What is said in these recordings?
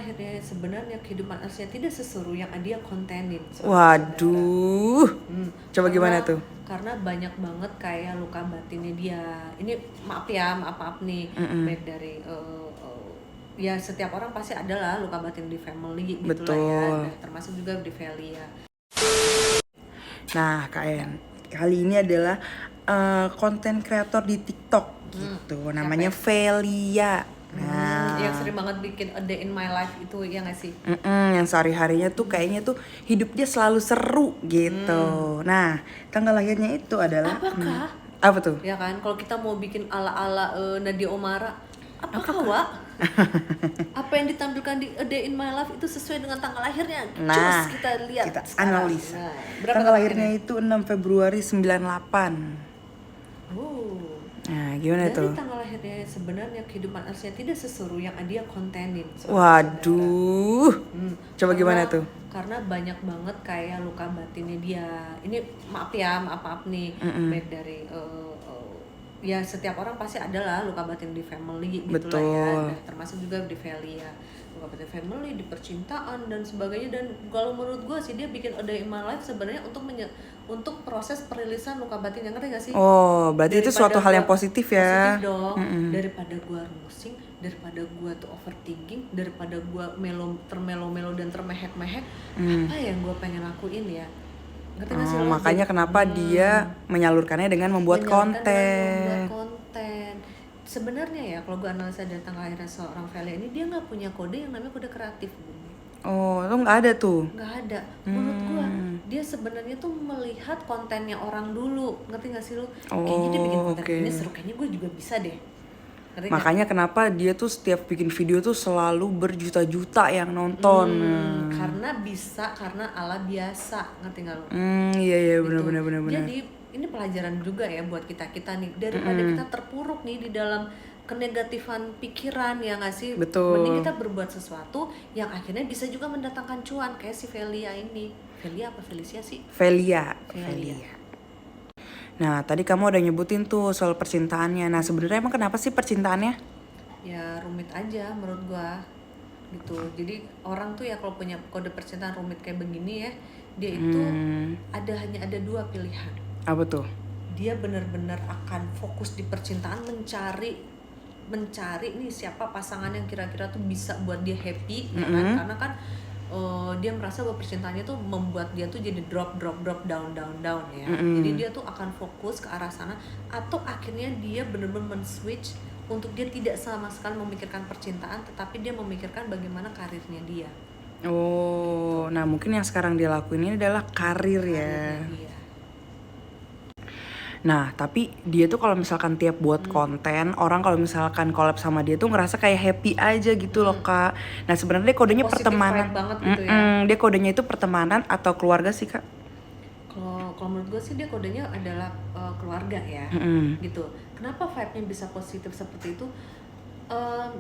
lahirnya sebenarnya kehidupan aslinya tidak seseru yang dia kontenin. Waduh. Coba gimana tuh? Karena banyak banget kayak luka batinnya dia. Ini maaf nih, baik dari ya setiap orang pasti adalah luka batin di family gitu lah ya. Nah, termasuk juga di Velia. Nah, KN, kali ini adalah konten kreator di TikTok gitu. Namanya Velia. Nah, yang sering banget bikin a day in my life itu ya nggak sih? Yang sehari-harinya tuh kayaknya tuh hidupnya selalu seru gitu. Nah, tanggal lahirnya itu adalah Apakah? Apa tuh? Ya kan, kalau kita mau bikin ala-ala Nadia Omara, apakah Wak? Apa yang ditampilkan di A Day in My Life itu sesuai dengan tanggal lahirnya? Nah, Cus kita lihat. kita sekarang. analisa. Nah, berapa Tanggal lahirnya itu 6 Februari 98. Nah, gimana Dari tuh? tanggal lahirnya sebenarnya kehidupan aslinya tidak seseru yang dia kontenin. Waduh. Coba gimana tuh? Karena banyak banget kayak luka batinnya dia. Ini maaf nih, baik dari ya setiap orang pasti adalah luka batin di family gitu lah ya. Nah, termasuk juga di Velia. Luka batin family, di percintaan dan sebagainya. Dan kalau menurut gue sih dia bikin A Day in My Life sebenarnya untuk proses perilisan luka batin, yang ngerti gak sih? Oh, berarti itu suatu hal yang positif ya. Positif dong. Daripada gua rusing, daripada gua tuh overthinking, daripada gua termelo-melo dan termehek-mehek, apa yang gua pengen lakuin ya? Ngerti gak sih? Makanya kenapa dia menyalurkannya dengan membuat konten. Sebenarnya ya, kalau gua analisa dari tanggal lahir seorang Velia ini, dia nggak punya kode yang namanya kode kreatif. Oh, itu nggak ada tuh? Nggak ada. Menurut gua, dia sebenarnya tuh melihat kontennya orang dulu. Ngerti nggak sih lu? Kayaknya dia bikin konten ini seru, kayaknya gue juga bisa deh. Ngerti makanya gak? Kenapa dia tuh setiap bikin video tuh selalu berjuta-juta yang nonton. Karena ala biasa. Ngerti nggak lu? Iya, benar. Jadi ini pelajaran juga ya buat kita nih. Daripada kita terpuruk nih di dalam kenegatifan pikiran, ya nggak sih? Betul. Mending kita berbuat sesuatu yang akhirnya bisa juga mendatangkan cuan, kayak si Velia ini. Velia apa Felicia sih? Velia. Nah, tadi kamu udah nyebutin tuh soal percintaannya. Nah, sebenarnya emang kenapa sih percintaannya? Ya rumit aja menurut gua gitu. Jadi orang tuh ya kalau punya kode percintaan rumit kayak begini ya, dia itu hanya ada dua pilihan. Apa tuh? Dia benar-benar akan fokus di percintaan, mencari nih siapa pasangan yang kira-kira tuh bisa buat dia happy, ya kan? Karena kan dia merasa bahwa percintaannya tuh membuat dia tuh jadi drop down ya. Jadi dia tuh akan fokus ke arah sana, atau akhirnya dia benar-benar men-switch untuk dia tidak sama sekali memikirkan percintaan, tetapi dia memikirkan bagaimana karirnya dia. Oh, nah mungkin yang sekarang dia lakuin ini adalah karir ya. Dia. Nah, tapi dia tuh kalau misalkan tiap buat konten, orang kalau misalkan collab sama dia tuh ngerasa kayak happy aja gitu loh, Kak. Nah, sebenarnya kodenya positive pertemanan. Banget gitu ya. Dia kodenya itu pertemanan atau keluarga sih, Kak? Kalau menurut gue sih dia kodenya adalah keluarga ya. Gitu. Kenapa vibe-nya bisa positif seperti itu?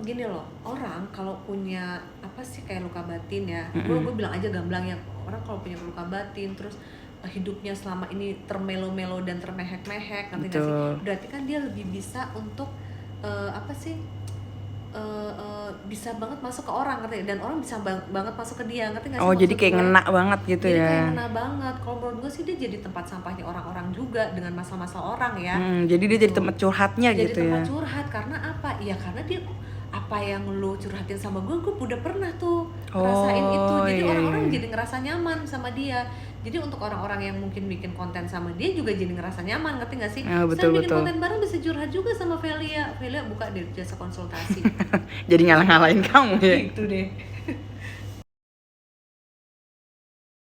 Gini loh, orang kalau punya apa sih kayak luka batin ya, gue bilang aja gamblang ya, orang kalau punya luka batin terus hidupnya selama ini termelo-melo dan termehek-mehek, ngerti gak sih? Berarti kan dia lebih bisa untuk bisa banget masuk ke orang, ngerti? Dan orang bisa banget masuk ke dia, ngerti gak sih? Oh, jadi kayak ngena banget gitu ya? Jadi kayak ngena banget. Kalau menurut gue sih dia jadi tempat sampahnya orang-orang juga dengan masalah-masalah orang ya. Jadi dia jadi tempat curhatnya jadi gitu ya? Jadi tempat curhat, karena apa? Ya karena dia apa yang lu curhatin sama gue udah pernah tuh ngerasain itu. Jadi orang-orang jadi ngerasa nyaman sama dia. Jadi untuk orang-orang yang mungkin bikin konten sama dia juga jadi ngerasa nyaman, ngerti gak sih? Betul. Bikin konten bareng bisa curhat juga sama Velia buka deh jasa konsultasi. Jadi ngalah-ngalahin kamu ya? Gitu deh.